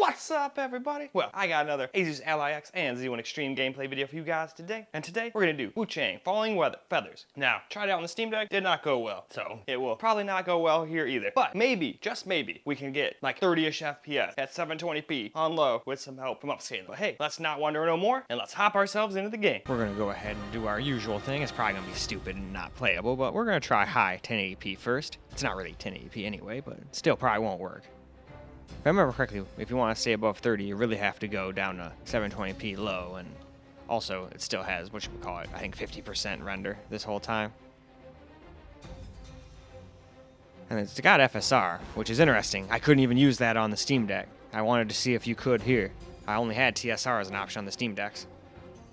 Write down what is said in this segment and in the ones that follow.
What's up, everybody? Well, I got another Asus LIX and Z1 Extreme gameplay video for you guys today. And today, we're gonna do WUCHANG Fallen Feathers. Now, tried it out on the Steam Deck, did not go well. So, it will probably not go well here either. But maybe, just maybe, we can get like 30-ish FPS at 720p on low with some help from upscaling. But hey, let's not wonder no more, and let's hop ourselves into the game. We're gonna go ahead and do our usual thing. It's probably gonna be stupid and not playable, but we're gonna try high 1080p first. It's not really 1080p anyway, but it still probably won't work. If I remember correctly, if you want to stay above 30, you really have to go down to 720p low, and also it still has, whatchamacallit, I think 50% render this whole time. And it's got FSR, which is interesting. I couldn't even use that on the Steam Deck. I wanted to see if you could here. I only had TSR as an option on the Steam Decks.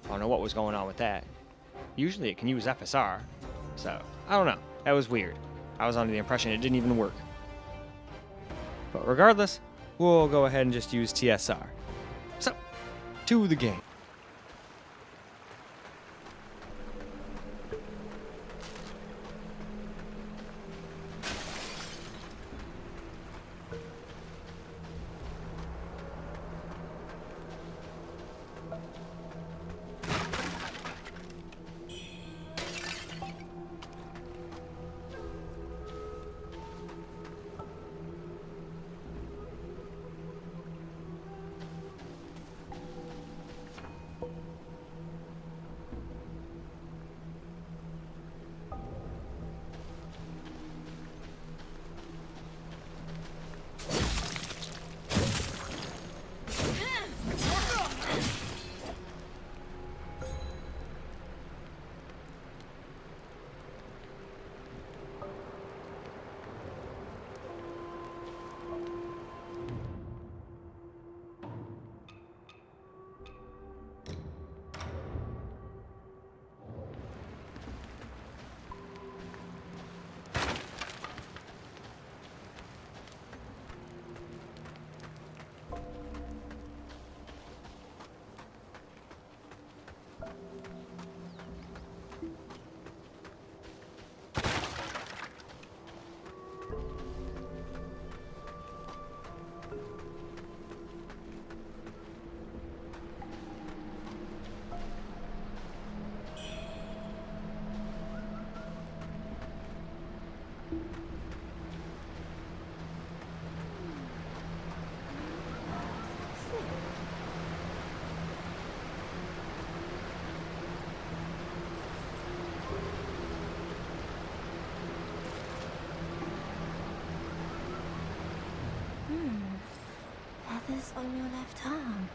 I don't know what was going on with that. Usually it can use FSR, so I don't know. That was weird. I was under the impression it didn't even work. But regardless, we'll go ahead and just use TSR. So, to the game. Feathers on your left arm.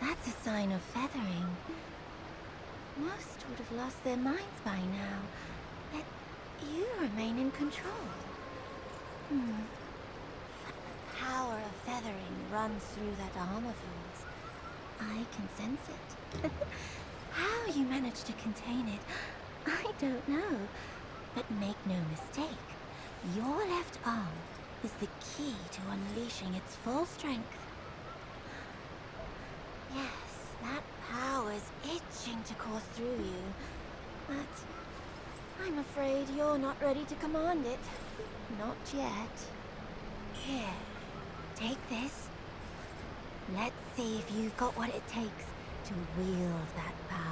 That's a sign of feathering. Most would have lost their minds by now, yet you remain in control. The power of feathering runs through that arm of yours. I can sense it. How you manage to contain it, I don't know. But make no mistake, your left arm is the key to unleashing its full strength. Yes, that power is itching to course through you, but I'm afraid you're not ready to command it. Not yet. Here, take this. Let's see if you've got what it takes to wield that power.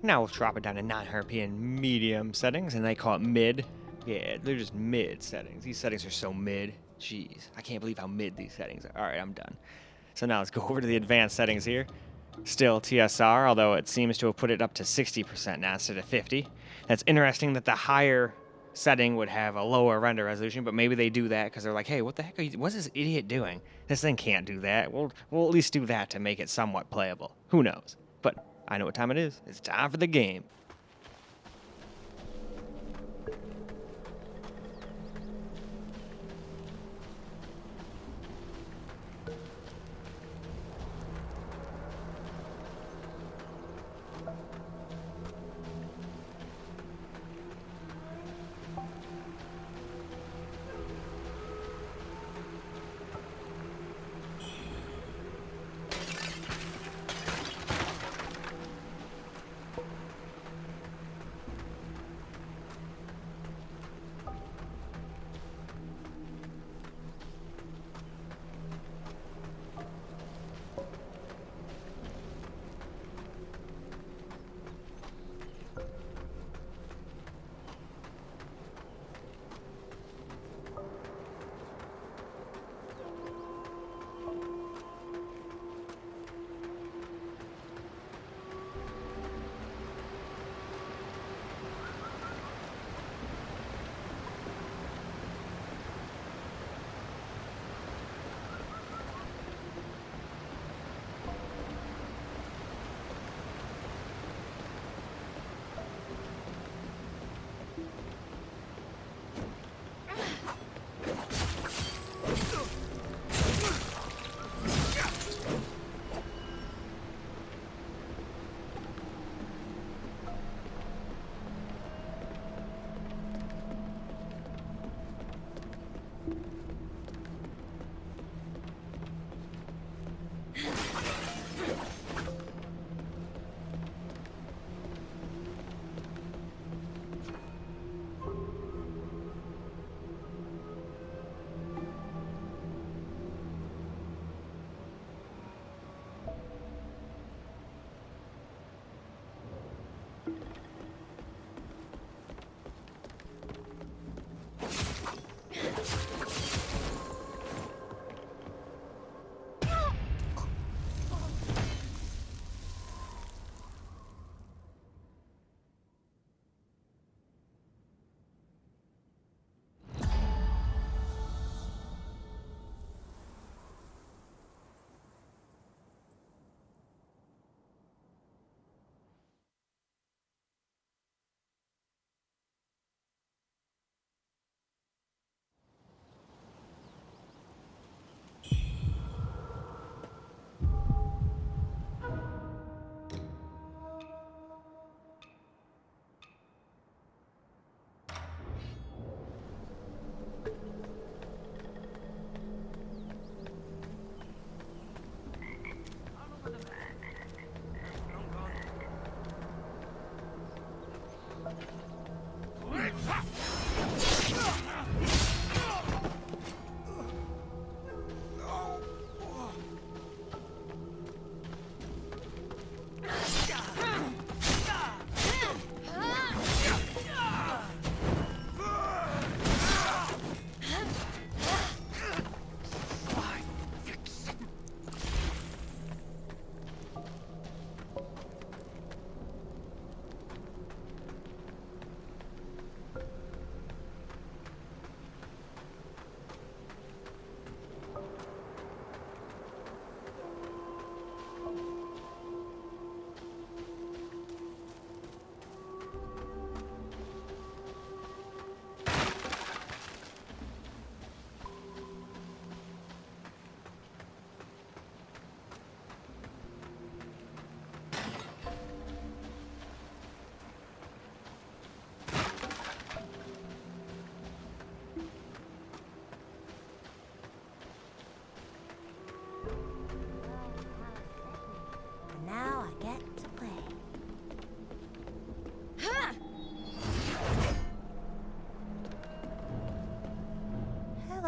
Now we'll drop it down to 900p in medium settings, and they call it mid. Yeah, they're just mid settings. These settings are so mid. Jeez, I can't believe how mid these settings are. All right, I'm done. So now let's go over to the advanced settings here. Still TSR, although it seems to have put it up to 60% now instead of 50. That's interesting that the higher setting would have a lower render resolution, but maybe they do that because they're like, hey, what the heck what's this idiot doing? This thing can't do that. We'll at least do that to make it somewhat playable. Who knows? But I know what time it is. It's time for the game.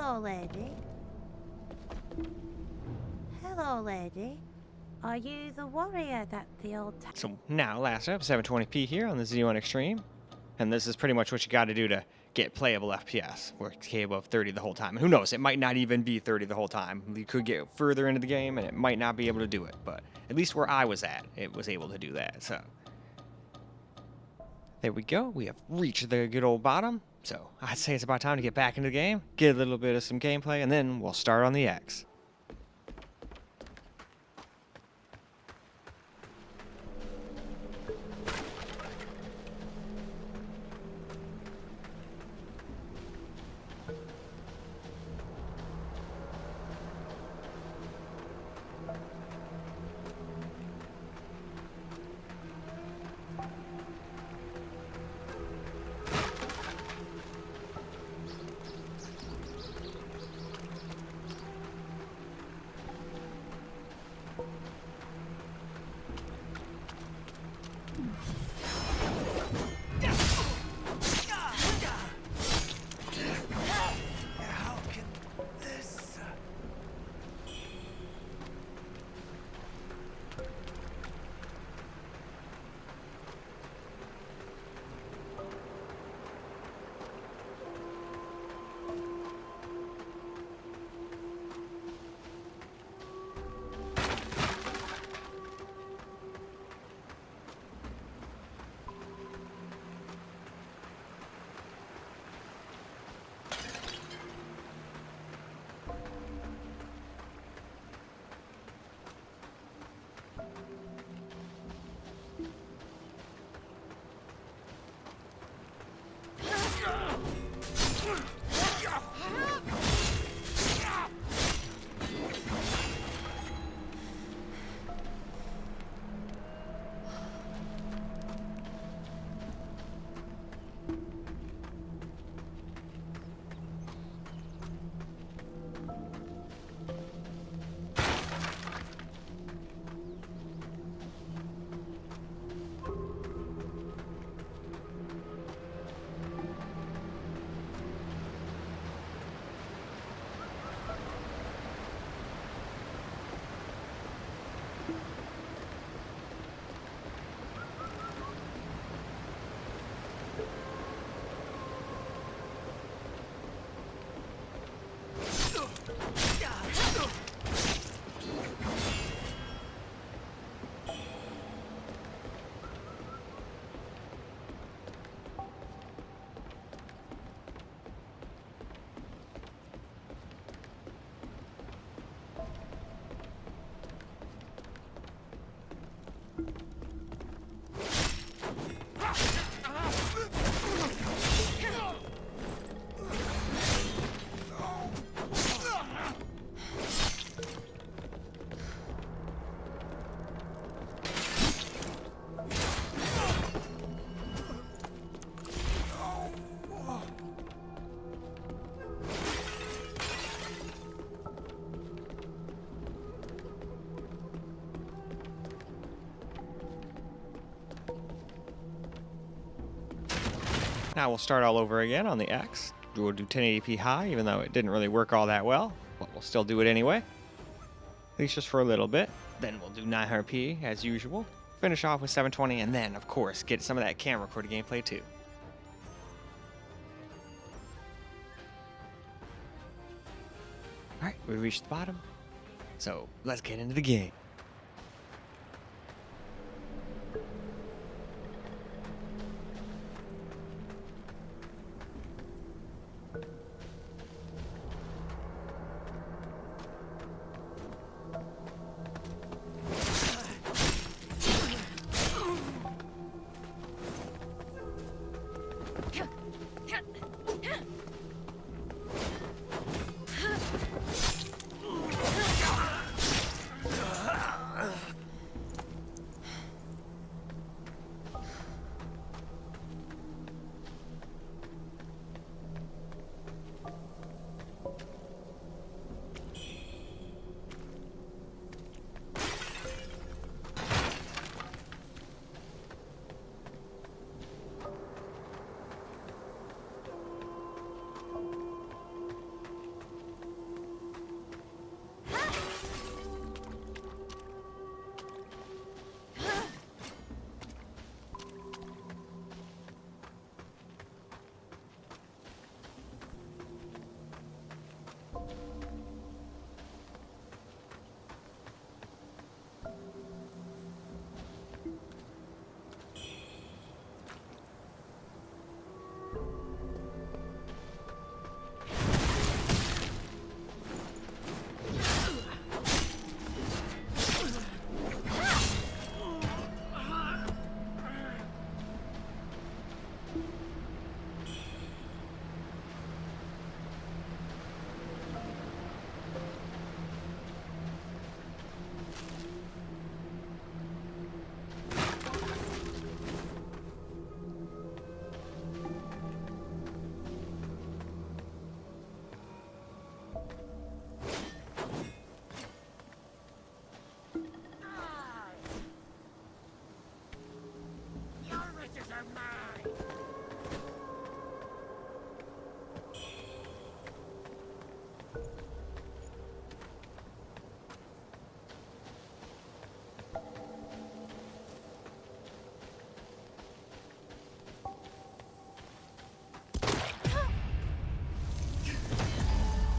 Hello, lady. Hello, lady. Are you the warrior that the old So now, last up, 720p here on the Z1 Extreme. And this is pretty much what you got to do to get playable FPS. We're capable of 30 the whole time. Who knows? It might not even be 30 the whole time. You could get further into the game and it might not be able to do it. But at least where I was at, it was able to do that. So there we go. We have reached the good old bottom. So I'd say it's about time to get back into the game, get a little bit of some gameplay, and then we'll start on the X. Now we'll start all over again on the X. We'll do 1080p high, even though it didn't really work all that well, but we'll still do it anyway. At least just for a little bit. Then we'll do 900p as usual. Finish off with 720, and then, of course, get some of that camera recorded gameplay too. Alright, we reached the bottom. So, let's get into the game.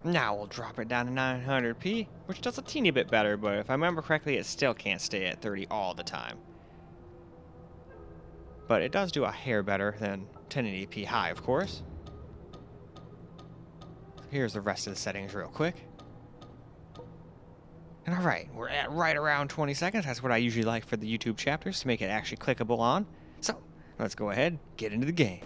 Now we'll drop it down to 900p, which does a teeny bit better, but if I remember correctly, it still can't stay at 30 all the time. But it does do a hair better than 1080p high, of course. Here's the rest of the settings real quick. And alright, we're at right around 20 seconds. That's what I usually like for the YouTube chapters, to make it actually clickable on. So, let's go ahead, get into the game.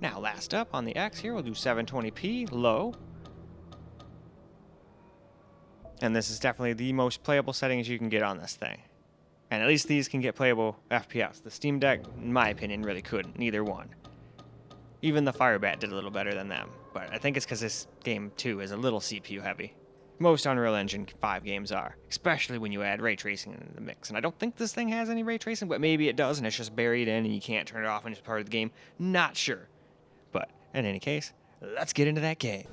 Now, last up on the X here, we'll do 720p low. And this is definitely the most playable settings you can get on this thing. And at least these can get playable FPS. The Steam Deck, in my opinion, really couldn't. Neither one. Even the Firebat did a little better than them. But I think it's because this game, too, is a little CPU heavy. Most Unreal Engine 5 games are, especially when you add ray tracing into the mix. And I don't think this thing has any ray tracing, but maybe it does, and it's just buried in, and you can't turn it off when it's part of the game. Not sure. But in any case, let's get into that game.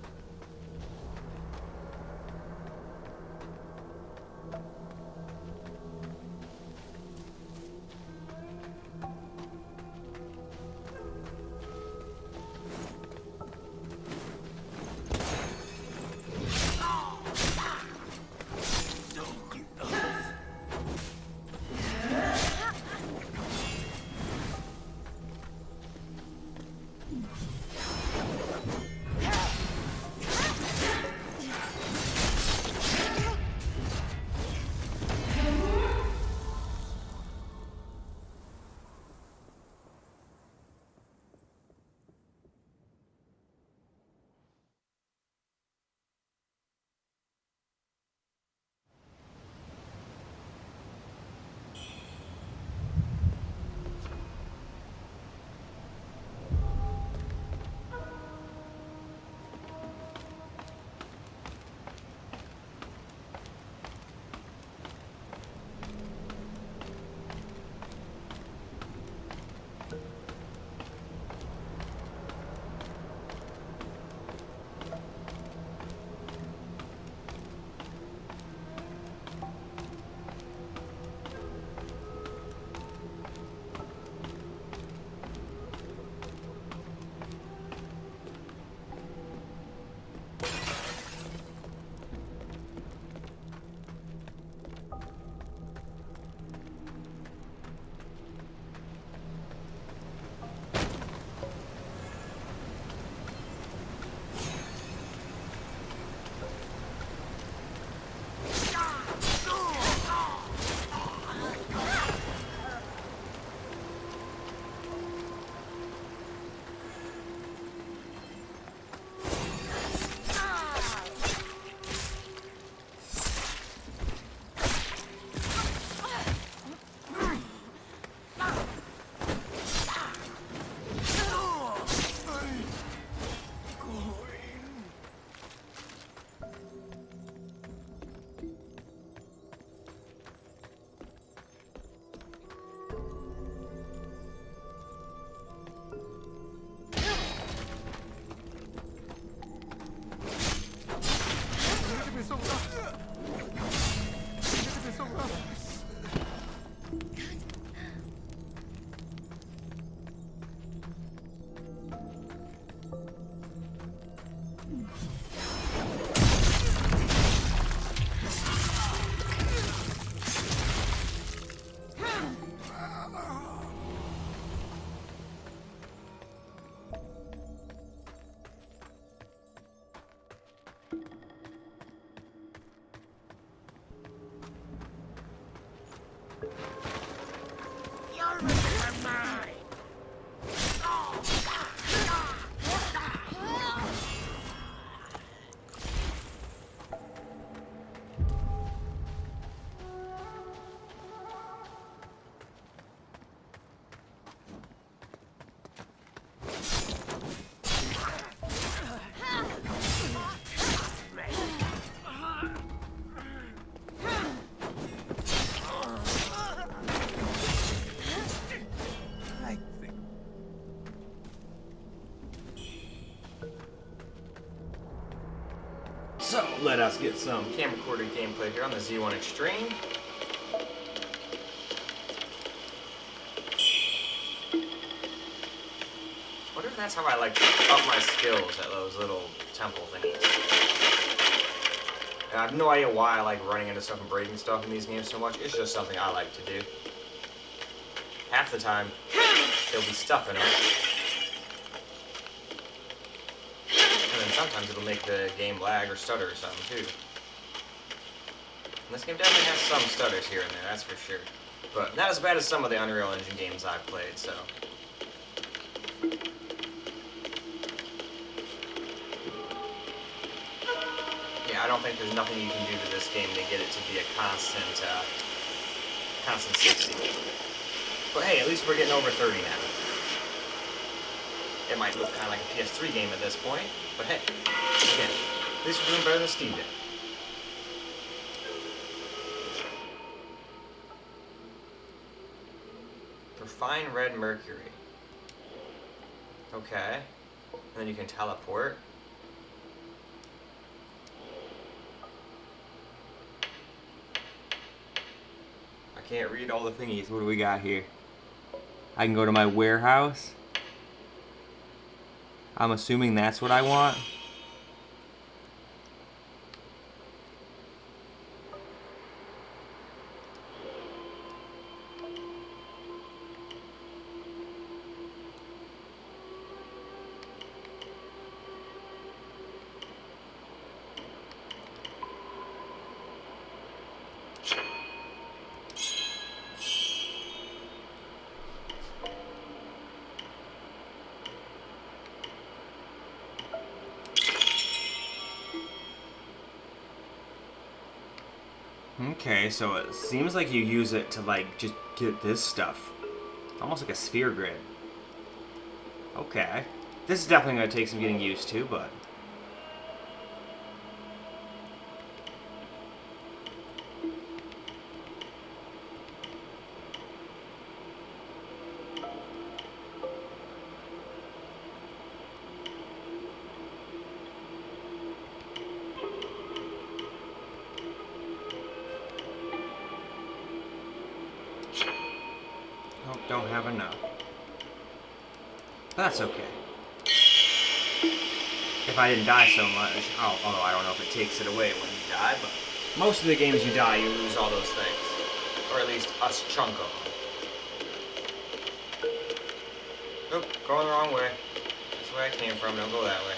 So let us get some camcorder gameplay here on the Z1 Extreme. I wonder if that's how I like to up my skills at those little temple things. And I have no idea why I like running into stuff and breaking stuff in these games so much. It's just something I like to do. Half the time, there'll be stuff in them. And then sometimes it'll make the game lag or stutter or something too. And this game definitely has some stutters here and there, that's for sure. But not as bad as some of the Unreal Engine games I've played, so. Yeah, I don't think there's nothing you can do to this game to get it to be a constant 60. But hey, at least we're getting over 30 now. It might look kind of like a PS3 game at this point, but hey, again, at least we're doing better than Steam did. Refine red mercury. Okay. And then you can teleport. I can't read all the thingies. What do we got here? I can go to my warehouse. I'm assuming that's what I want. Okay, so it seems like you use it to, like, just get this stuff. Almost like a sphere grid. Okay. This is definitely going to take some getting used to, but... Oh, don't have enough. That's okay. If I didn't die so much, although I don't know if it takes it away when you die, but most of the games you die, you lose all those things. Or at least a chunk of them. Nope, going the wrong way. That's where I came from, don't go that way.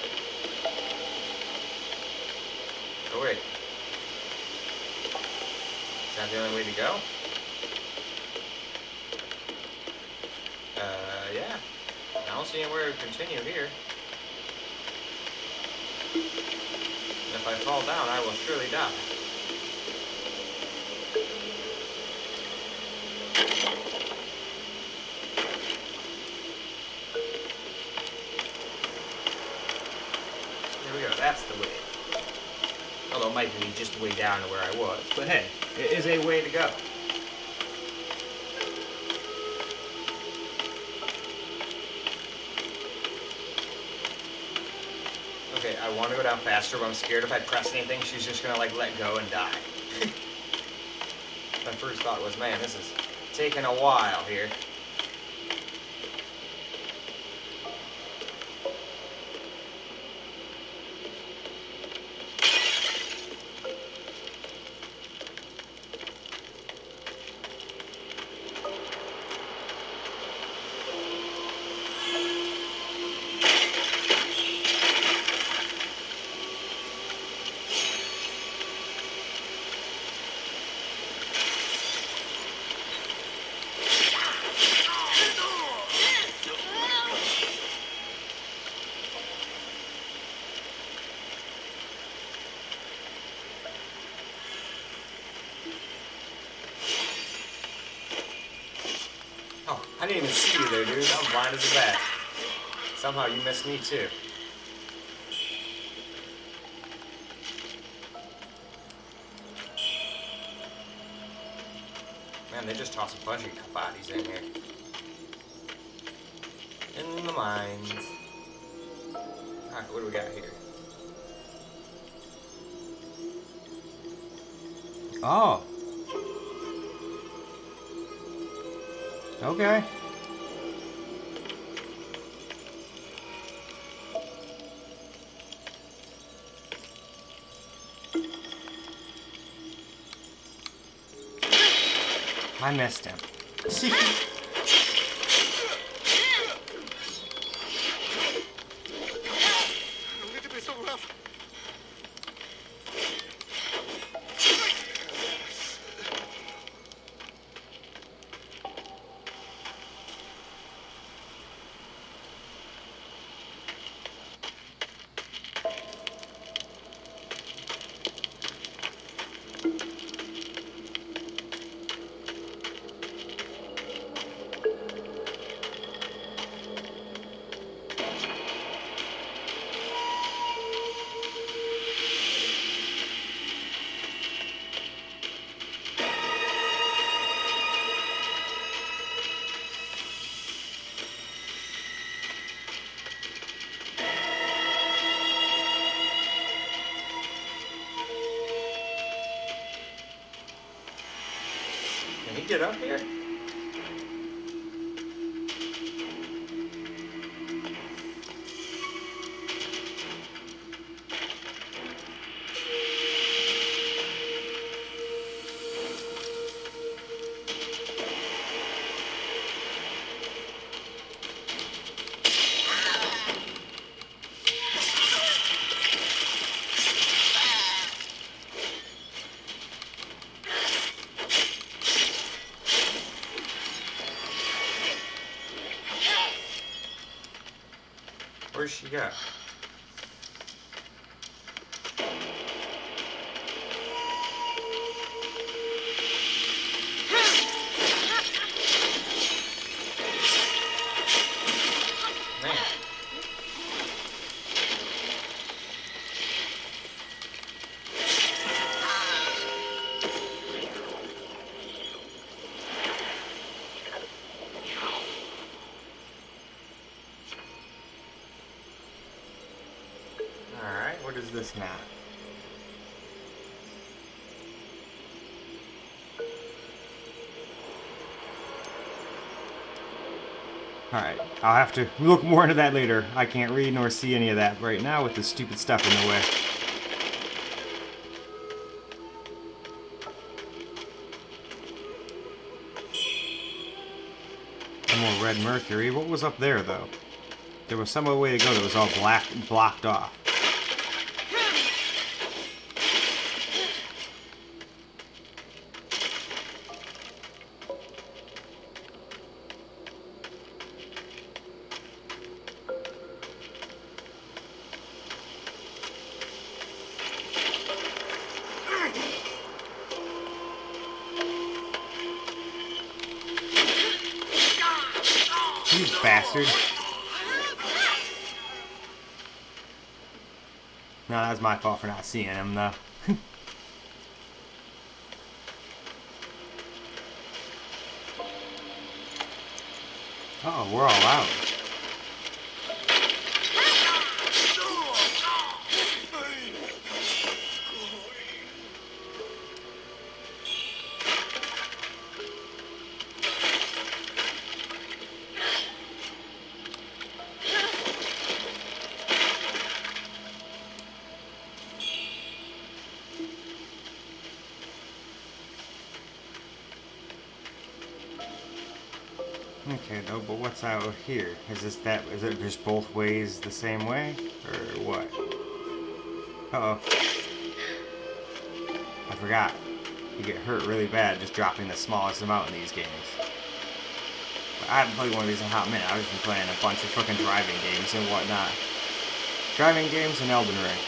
Oh wait. Is that the only way to go? Yeah. I don't see anywhere to continue here. If I fall down, I will surely die. There we go, that's the way. Although it might be just the way down to where I was. But hey, it is a way to go. Okay, I want to go down faster, but I'm scared if I press anything, she's just gonna like let go and die. My first thought was, man, this is taking a while here. Oh, I didn't even see you there, dude. I'm blind as a bat. Somehow you missed me too. Man, they just tossed a bunch of bodies in here. In the mines. Alright, what do we got here? Oh. Okay. I missed him. Can he get up here? Where's she go? What is this now? Alright, I'll have to look more into that later. I can't read nor see any of that right now with this stupid stuff in the way. More red mercury. What was up there, though? There was some other way to go that was all blocked off. You bastard. No, that's my fault for not seeing him, though. Oh, we're all out. Okay, though, but what's out here? Is it just both ways the same way? Or what? Uh-oh. I forgot. You get hurt really bad just dropping the smallest amount in these games. But I haven't played one of these in a hot minute. I've just been playing a bunch of fucking driving games and whatnot. Driving games and Elden Ring.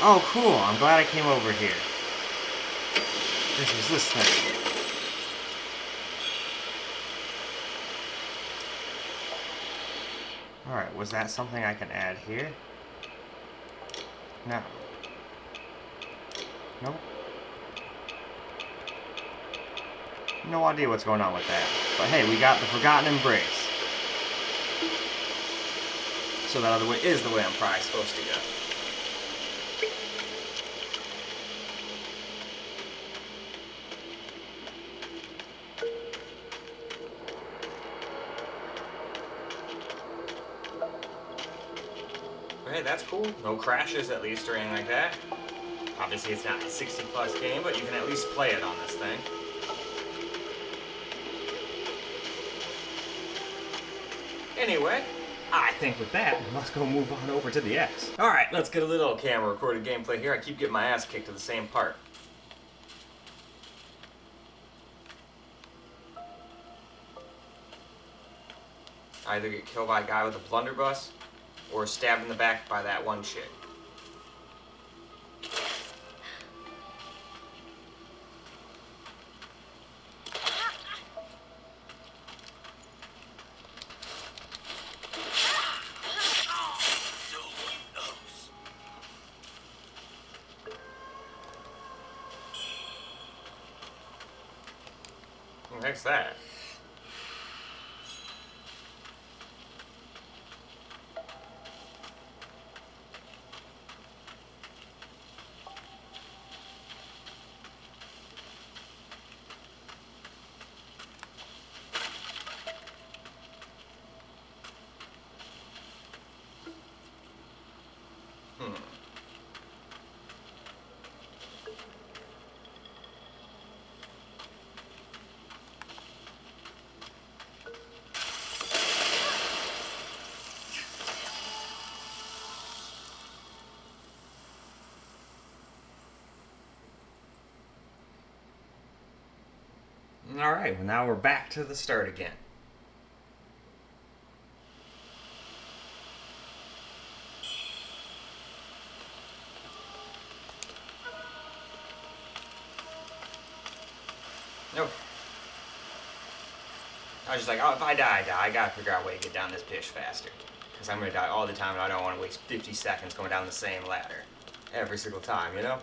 Oh, cool. I'm glad I came over here. This was this thing. Alright, was that something I can add here? No. Nope. No idea what's going on with that. But hey, we got the Forgotten Embrace. So that other way is the way I'm probably supposed to go. Hey, that's cool. No crashes, at least, or anything like that. Obviously, it's not a 60+ game, but you can at least play it on this thing. Anyway, I think with that, let's go move on over to the X. Alright, let's get a little camera recorded gameplay here. I keep getting my ass kicked to the same part. I either get killed by a guy with a blunderbuss, or stabbed in the back by that one chick. What the heck's that? Alright, well now we're back to the start again. Nope. I was just like, oh, if I die, I die. I gotta figure out a way to get down this pitch faster. Because I'm gonna die all the time and I don't want to waste 50 seconds going down the same ladder. Every single time, you know?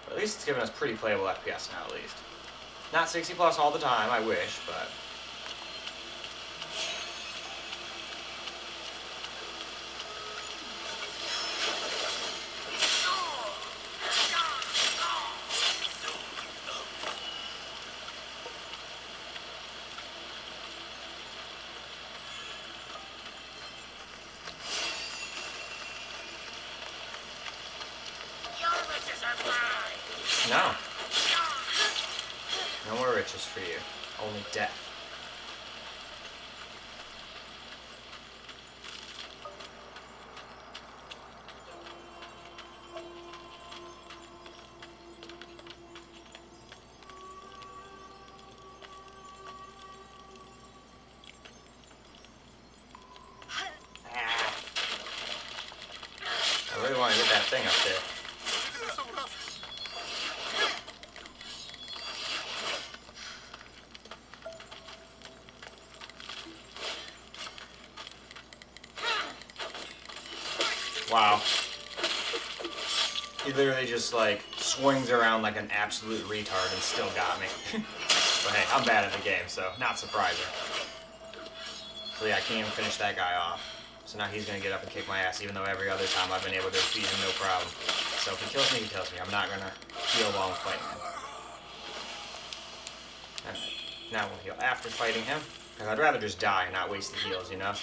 But at least it's giving us pretty playable FPS now, at least. Not 60+ all the time, I wish, but... No. No more riches for you. Only death. I really want to get that thing up there. Wow. He literally just like swings around like an absolute retard and still got me. But hey, I'm bad at the game, so not surprising. So yeah, I can't even finish that guy off. So now he's gonna get up and kick my ass, even though every other time I've been able to defeat him no problem. So if he kills me, he kills me. I'm not gonna heal while I'm fighting him. And now we'll heal after fighting him, because I'd rather just die and not waste the heals, you know?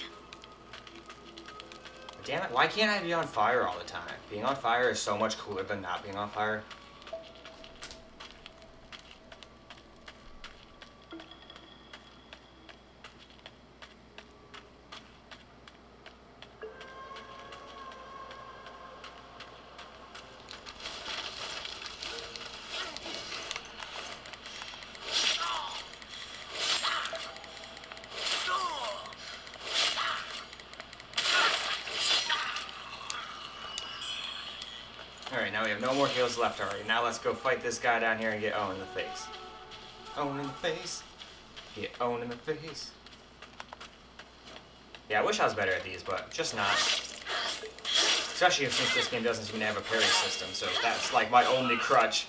But damn it, why can't I be on fire all the time? Being on fire is so much cooler than not being on fire. Alright, now we have no more heals left already. Now let's go fight this guy down here and get owned in the face. Owned in the face. Get owned in the face. Yeah, I wish I was better at these, but just not. Especially since this game doesn't seem to have a parry system, so that's like my only crutch.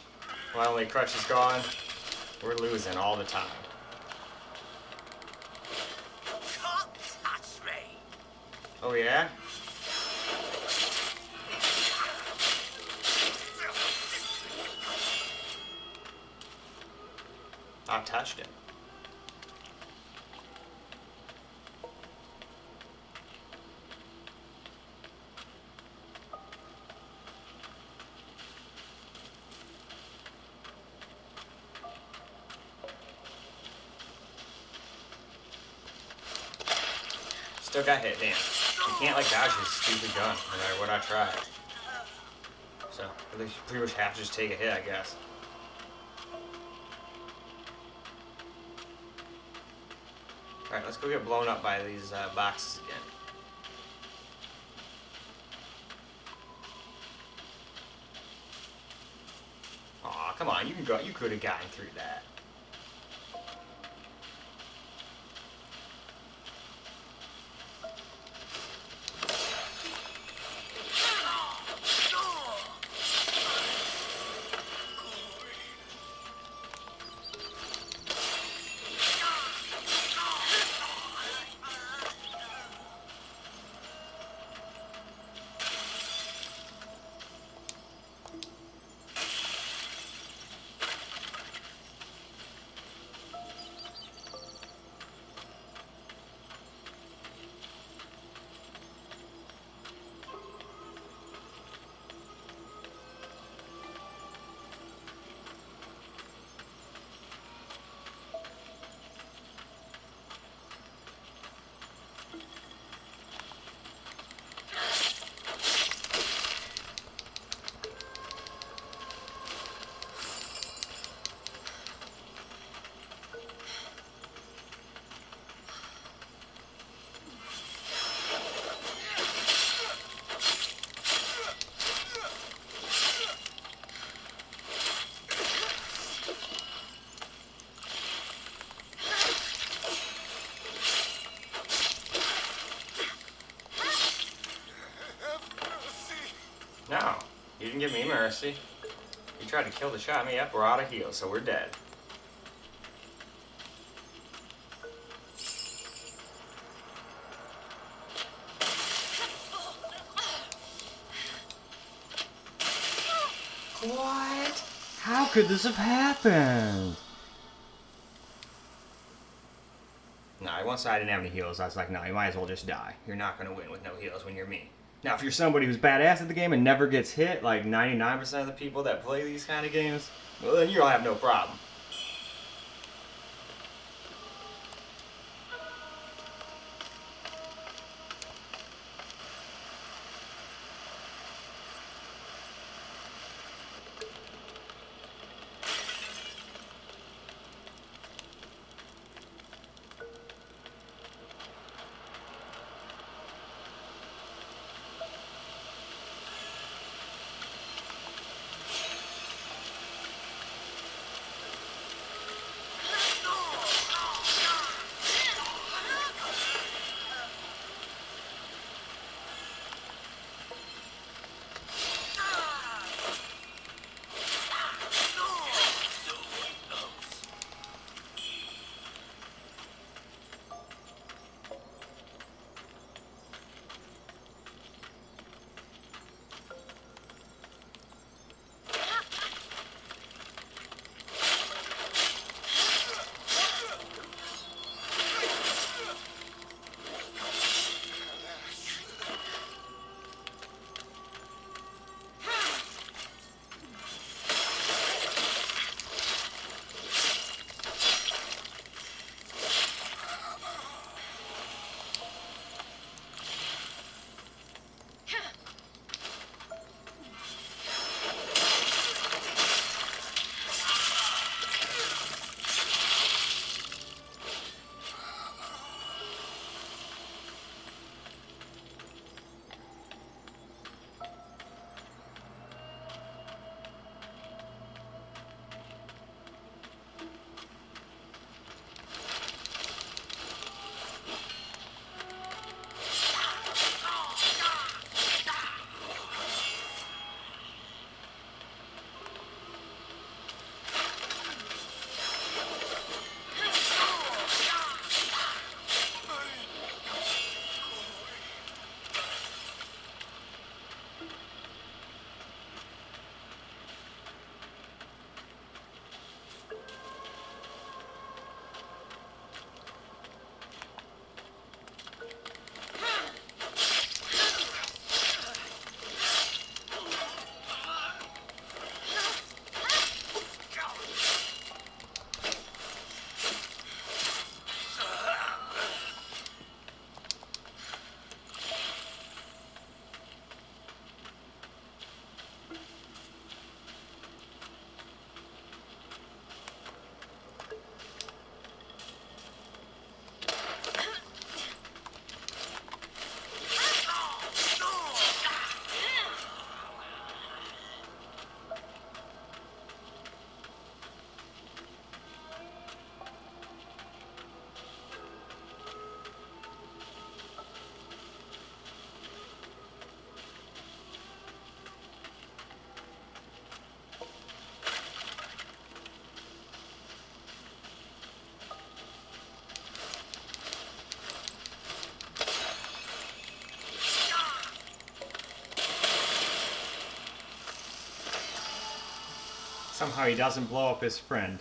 My only crutch is gone. We're losing all the time. Can't touch me. Oh yeah? I touched it. Still got hit, damn. You can't like dodge his stupid gun, no matter what I try. So, at least you pretty much have to just take a hit, I guess. Alright, let's go get blown up by these boxes again. Aw, come on, you can go. You could have gotten through that. No, you didn't give me mercy. You tried to kill the shot me up, we're out of heals, so we're dead. What? How could this have happened? No, once I didn't have any heals, I was like, no, you might as well just die. You're not going to win with no heals when you're me. Now, if you're somebody who's badass at the game and never gets hit, like 99% of the people that play these kind of games, well, then you'll have no problem. Somehow he doesn't blow up his friend.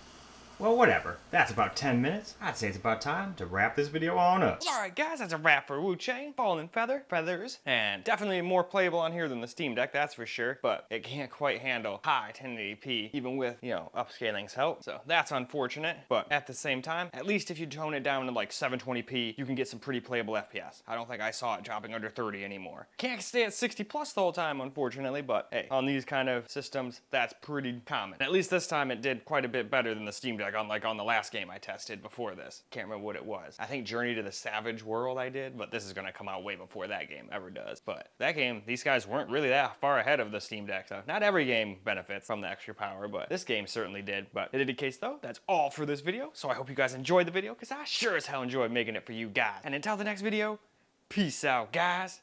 Well, whatever. That's about 10 minutes. I'd say it's about time to wrap this video on up. Alright guys, that's a wrap for WUCHANG Fallen Feathers. And definitely more playable on here than the Steam Deck, that's for sure. But it can't quite handle high 1080p, even with, upscaling's help. So that's unfortunate. But at the same time, at least if you tone it down to like 720p, you can get some pretty playable FPS. I don't think I saw it dropping under 30 anymore. Can't stay at 60 plus the whole time, unfortunately. But hey, on these kind of systems, that's pretty common. At least this time it did quite a bit better than the Steam Deck. On the last game I tested before this. Can't remember what it was. I think Journey to the Savage World I did, but this is gonna come out way before that game ever does. But that game, these guys weren't really that far ahead of the Steam Deck, so not every game benefits from the extra power, but this game certainly did. But in any case though, that's all for this video, so I hope you guys enjoyed the video, because I sure as hell enjoyed making it for you guys. And until the next video, peace out, guys.